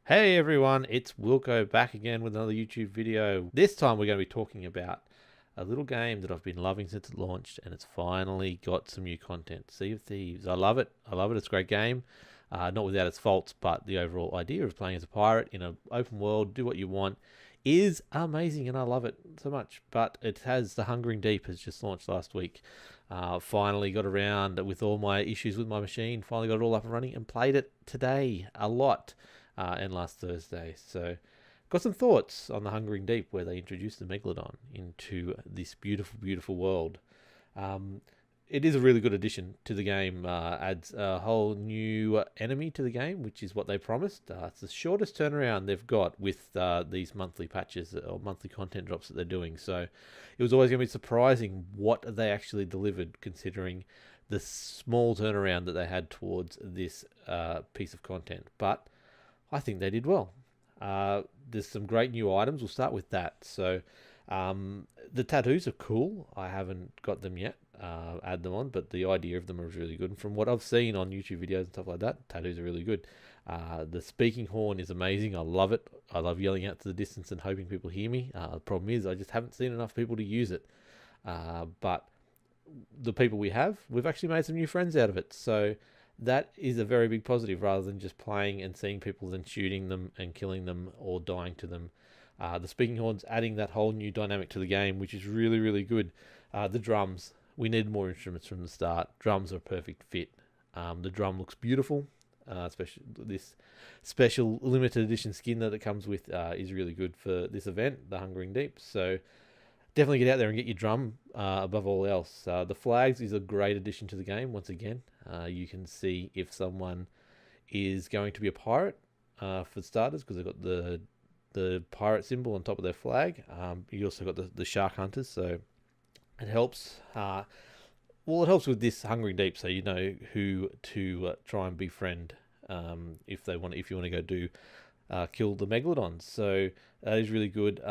Hey everyone, it's Wilco back again with another YouTube video. This time we're going to be talking about a little game that I've been loving since it launched, and it's finally got some new content. Sea of Thieves. I love it. I love it. It's a great game. Not without its faults, but the overall idea of playing as a pirate in an open world, do what you want, is amazing, and I love it so much. But it has the Hungering Deep has just launched last week. Finally got around with all my issues with my machine. Finally got it all up and running and played it today a lot. And last Thursday. So, got some thoughts on the Hungering Deep, where they introduced the Megalodon into this beautiful, beautiful world. Um, it is a really good addition to the game. Adds a whole new enemy to the game, which is what they promised. It's the shortest turnaround they've got with these monthly patches or monthly content drops that they're doing. So, it was always going to be surprising what they actually delivered, considering the small turnaround that they had towards this piece of content. But I think they did well. There's some great new items. We'll start with that. So, the tattoos are cool. I haven't got them yet. Add them on, but the idea of them is really good. And from what I've seen on YouTube videos and stuff like that, tattoos are really good. The speaking horn is amazing. I love it. I love yelling out to the distance and hoping people hear me. The problem is I just haven't seen enough people to use it. But the people we have, we've actually made some new friends out of it. So that is a very big positive, rather than just playing and seeing people then shooting them and killing them or dying to them. The speaking horns adding that whole new dynamic to the game, which is really, really good. The drums, we needed more instruments from the start. Drums are a perfect fit. The drum looks beautiful, especially this special limited edition skin that it comes with is really good for this event, the Hungering Deep. So definitely get out there and get your drum above all else. The flags is a great addition to the game. Once again, you can see if someone is going to be a pirate for starters, because they've got the pirate symbol on top of their flag. You also got the shark hunters, so it helps. Well, it helps with this Hungry Deep, so you know who to try and befriend if you want to go do kill the megalodons. So that is really good.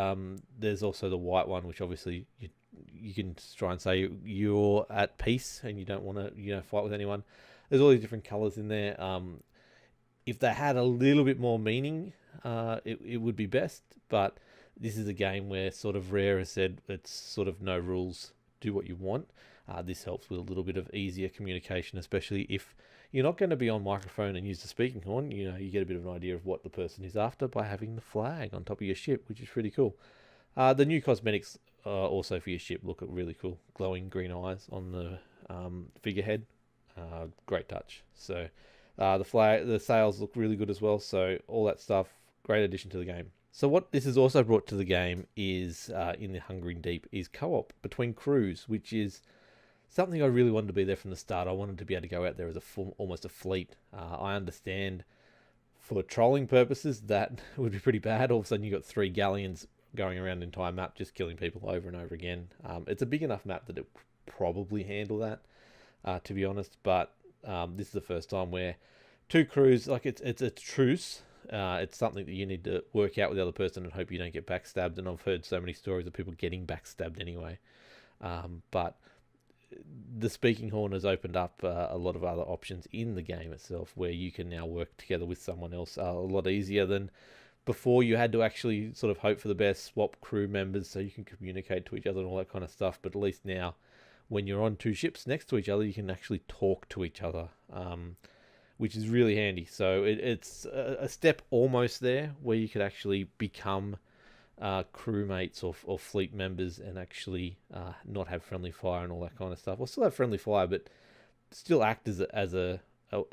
There's also the white one, which obviously you can try and say you're at peace and you don't want to fight with anyone. There's all these different colors in there. If they had a little bit more meaning, it would be best. But this is a game where sort of Rare has said it's sort of no rules, do what you want. This helps with a little bit of easier communication, especially if you're not going to be on microphone and use the speaking horn. You get a bit of an idea of what the person is after by having the flag on top of your ship, which is pretty cool. The new cosmetics also for your ship look really cool. Glowing green eyes on the figurehead. Great touch. So the sails look really good as well. So all that stuff, great addition to the game. So what this has also brought to the game is, in the Hungering Deep, is co-op between crews, which is something I really wanted to be there from the start. I wanted to be able to go out there as almost a fleet. I understand for trolling purposes that would be pretty bad. All of a sudden you got 3 galleons going around the entire map just killing people over and over again. It's a big enough map that it probably handle that, to be honest. But this is the first time where 2 crews, like it's a truce. It's something that you need to work out with the other person and hope you don't get backstabbed. And I've heard so many stories of people getting backstabbed anyway. But the speaking horn has opened up a lot of other options in the game itself, where you can now work together with someone else a lot easier than before. You had to actually sort of hope for the best, swap crew members so you can communicate to each other and all that kind of stuff. But at least now, when you're on 2 ships next to each other, you can actually talk to each other, which is really handy. So it's a step almost there where you could actually become crewmates or fleet members and actually not have friendly fire and all that kind of stuff. Or still have friendly fire, but still act as a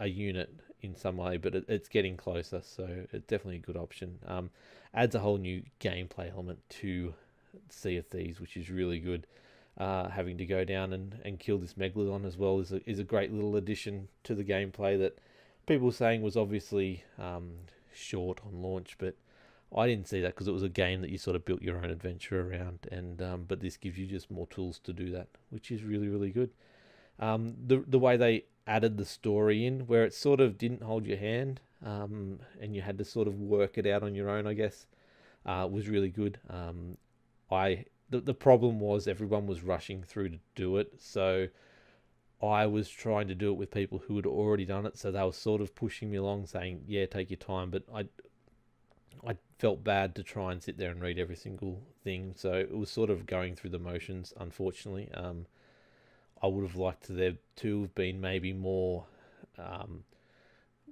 unit in some way. But it's getting closer, so it's definitely a good option. Adds a whole new gameplay element to Sea of Thieves, which is really good. Having to go down and kill this megalodon as well is a great little addition to the gameplay that people were saying was obviously short on launch, but I didn't see that because it was a game that you sort of built your own adventure around, and but this gives you just more tools to do that, which is really, really good. The way they added the story in, where it sort of didn't hold your hand, and you had to sort of work it out on your own, I guess, was really good. The problem was everyone was rushing through to do it, so I was trying to do it with people who had already done it, so they were sort of pushing me along, saying, "Yeah, take your time." But I felt bad to try and sit there and read every single thing, so it was sort of going through the motions. Unfortunately, I would have liked there to have been maybe um,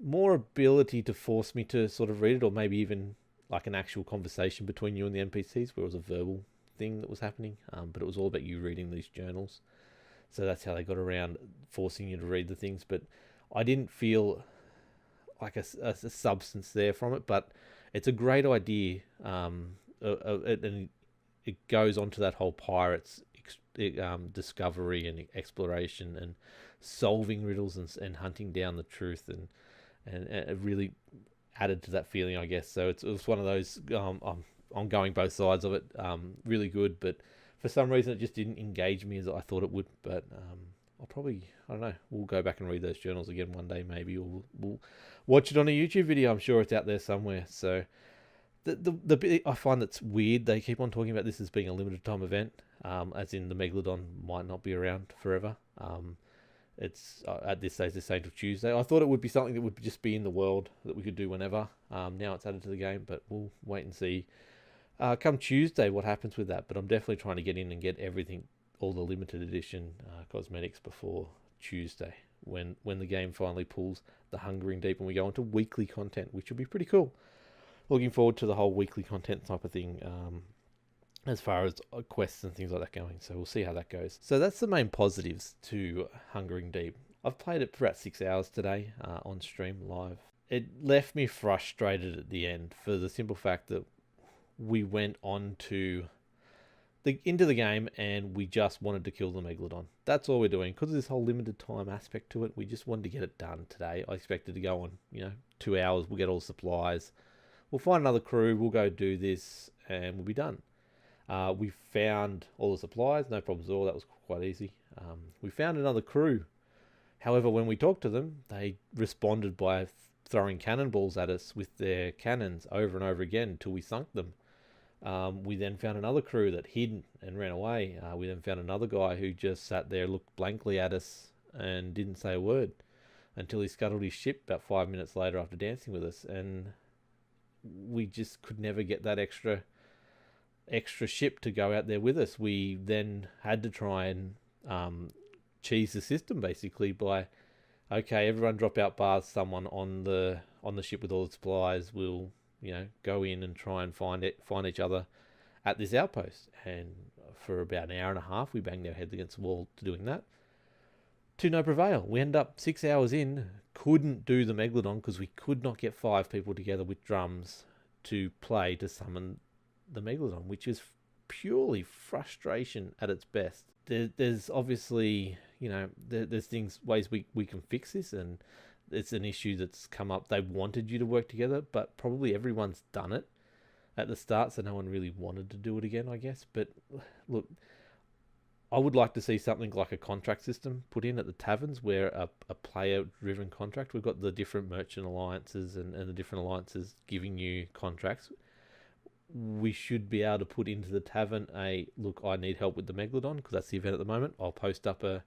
more ability to force me to sort of read it, or maybe even like an actual conversation between you and the NPCs, where it was a verbal thing that was happening. But it was all about you reading these journals, so that's how they got around forcing you to read the things. But I didn't feel like a substance there from it, but it's a great idea. And it goes on to that whole pirates discovery and exploration and solving riddles and hunting down the truth, and it really added to that feeling, I guess. So it was one of those. I'm going both sides of it. Really good, but for some reason it just didn't engage me as I thought it would. But I don't know. We'll go back and read those journals again one day, maybe, or we'll watch it on a YouTube video. I'm sure it's out there somewhere. So the bit I find that's weird, they keep on talking about this as being a limited time event, as in the Megalodon might not be around forever. It's at this stage, they're saying till Tuesday. I thought it would be something that would just be in the world that we could do whenever. Now it's added to the game, but we'll wait and see come Tuesday what happens with that. But I'm definitely trying to get in and get everything, all the limited edition cosmetics before Tuesday, when the game finally pulls the Hungering Deep and we go into weekly content, which will be pretty cool. Looking forward to the whole weekly content type of thing, as far as quests and things like that going. So we'll see how that goes. So that's the main positives to Hungering Deep. I've played it for about 6 hours today on stream live. It left me frustrated at the end for the simple fact that we went on to into the game and we just wanted to kill the Megalodon. That's all we're doing. Because of this whole limited time aspect to it, we just wanted to get it done today. I expected to go on, 2 hours, we'll get all the supplies. We'll find another crew, we'll go do this, and we'll be done. We found all the supplies, no problems at all. That was quite easy. We found another crew. However, when we talked to them, they responded by throwing cannonballs at us with their cannons over and over again until we sunk them. We then found another crew that hid and ran away. We then found another guy who just sat there, looked blankly at us, and didn't say a word until he scuttled his ship about 5 minutes later after dancing with us. And we just could never get that extra ship to go out there with us. We then had to try and cheese the system basically by, okay, everyone drop out bars, someone on the ship with all the supplies will go in and try and find each other at this outpost. And for about an hour and a half, we banged our heads against the wall to doing that. To no prevail. We end up 6 hours in, couldn't do the Megalodon because we could not get 5 people together with drums to play to summon the Megalodon, which is purely frustration at its best. There's obviously, there's ways we can fix this, and it's an issue that's come up. They wanted you to work together, but probably everyone's done it at the start, so no one really wanted to do it again, I guess. But look, I would like to see something like a contract system put in at the taverns, where a player-driven contract. We've got the different merchant alliances and the different alliances giving you contracts. We should be able to put into the tavern look, I need help with the Megalodon, because that's the event at the moment. I'll post up a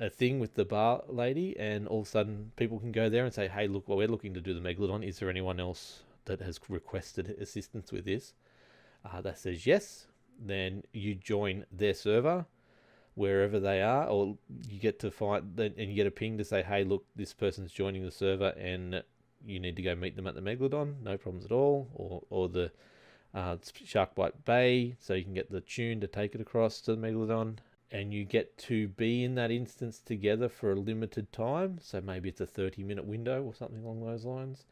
thing with the bar lady, and all of a sudden people can go there and say, hey, look, well, we're looking to do the Megalodon. Is there anyone else that has requested assistance with this? That says yes. Then you join their server wherever they are, or you get to find, and you get a ping to say, hey, look, this person's joining the server and you need to go meet them at the Megalodon. No problems at all. Or the Sharkbite Bay, so you can get the tune to take it across to the Megalodon. And you get to be in that instance together for a limited time. So maybe it's a 30-minute window or something along those lines.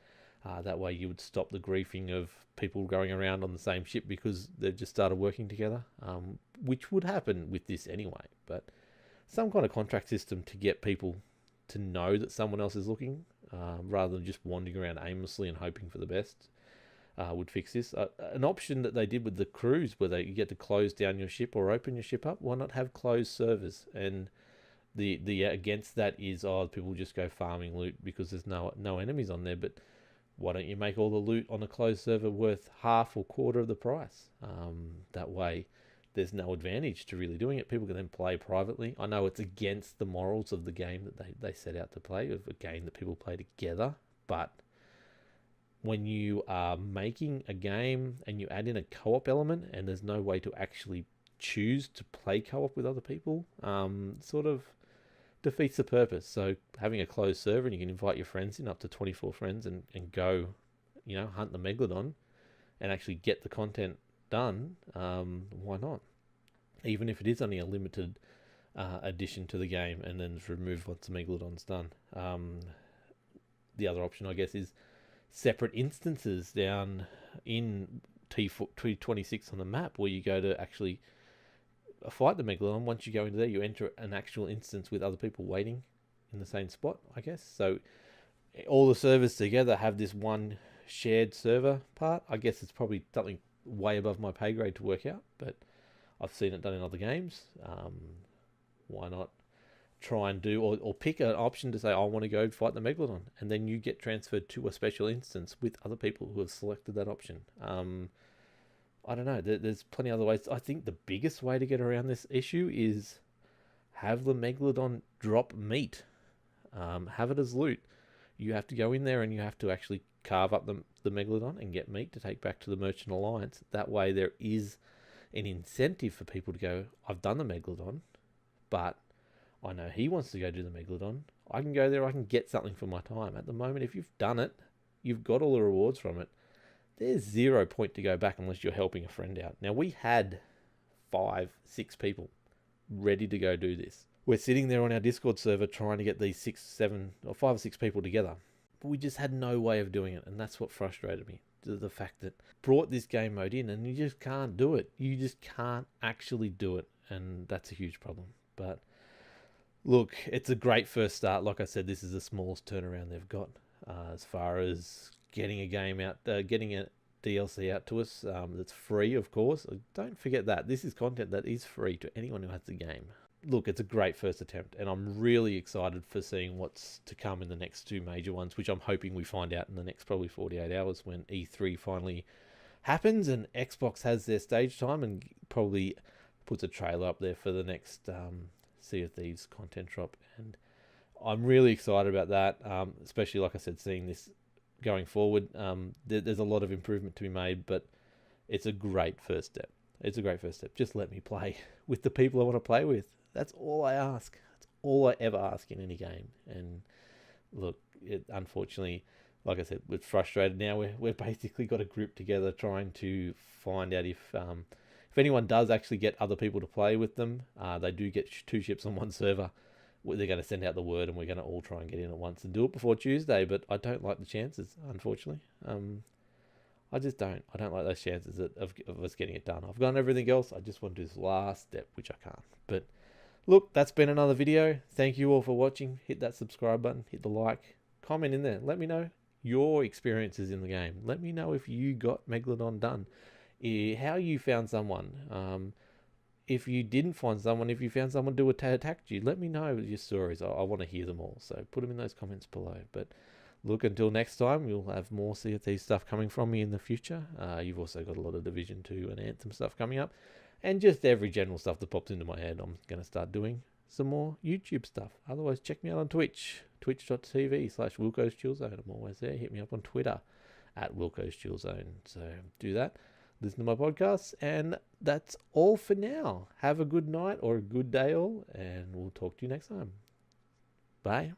That way you would stop the griefing of people going around on the same ship because they've just started working together, which would happen with this anyway. But some kind of contract system to get people to know that someone else is looking, rather than just wandering around aimlessly and hoping for the best, would fix this. An option that they did with the cruise, where you get to close down your ship or open your ship up, why not have closed servers? And the against that is, people just go farming loot because there's no enemies on there. But why don't you make all the loot on a closed server worth half or quarter of the price? That way there's no advantage to really doing it. People can then play privately. I know it's against the morals of the game that they set out to play, of a game that people play together, but when you are making a game and you add in a co-op element and there's no way to actually choose to play co-op with other people, sort of defeats the purpose. So having a closed server and you can invite your friends in, up to 24 friends, and go, hunt the Megalodon and actually get the content done, why not? Even if it is only a limited addition to the game and then it's removed once the Megalodon's done. The other option, I guess, is separate instances down in T26 on the map where you go to actually fight the Megalodon. Once you go into there, you enter an actual instance with other people waiting in the same spot, I guess. So all the servers together have this one shared server part. I guess it's probably something way above my pay grade to work out, but I've seen it done in other games. Why not try and do, or pick an option to say, I want to go fight the Megalodon, and then you get transferred to a special instance with other people who have selected that option. I don't know. There's plenty of other ways. I think the biggest way to get around this issue is have the Megalodon drop meat. Have it as loot. You have to go in there and you have to actually carve up the Megalodon and get meat to take back to the Merchant Alliance. That way there is an incentive for people to go, I've done the Megalodon, but I know he wants to go do the Megalodon. I can go there, I can get something for my time. At the moment, if you've done it, you've got all the rewards from it. There's 0 point to go back unless you're helping a friend out. Now, we had 5, 6 people ready to go do this. We're sitting there on our Discord server trying to get these 6, 7, or 5 or 6 people together. But we just had no way of doing it, and that's what frustrated me. The fact that brought this game mode in and you just can't do it. You just can't actually do it, and that's a huge problem. But look, it's a great first start. Like I said, this is the smallest turnaround they've got as far as getting a game out, getting a DLC out to us that's free, of course. Don't forget that. This is content that is free to anyone who has the game. Look, it's a great first attempt, and I'm really excited for seeing what's to come in the next 2 major ones, which I'm hoping we find out in the next probably 48 hours when E3 finally happens and Xbox has their stage time and probably puts a trailer up there for the next Sea of Thieves content drop. And I'm really excited about that, especially, like I said, seeing this going forward. There's a lot of improvement to be made, but it's a great first step. It's a great first step. Just let me play with the people I want to play with. That's all I ask. That's all I ever ask in any game. And look, unfortunately, like I said, we're frustrated now. We're basically got a group together trying to find out if anyone does actually get other people to play with them. They do get 2 ships on one server. They're going to send out the word, and we're going to all try and get in at once and do it before Tuesday. But I don't like the chances, unfortunately. I just don't. I don't like those chances of us getting it done. I've done everything else. I just want to do this last step, which I can't. But look, that's been another video. Thank you all for watching. Hit that subscribe button. Hit the like. Comment in there. Let me know your experiences in the game. Let me know if you got Megalodon done. How you found someone. If you didn't find someone, if you found someone who attacked you, let me know your stories. I want to hear them all. So put them in those comments below. But look, until next time, you'll have more Sea of Thieves stuff coming from me in the future. You've also got a lot of Division 2 and Anthem stuff coming up. And just every general stuff that pops into my head, I'm going to start doing some more YouTube stuff. Otherwise, check me out on Twitch, twitch.tv/Wilco'sChillZone. I'm always there. Hit me up on Twitter @Wilco'sChillZone. So do that. Listen to my podcasts. And that's all for now. Have a good night or a good day all. And we'll talk to you next time. Bye.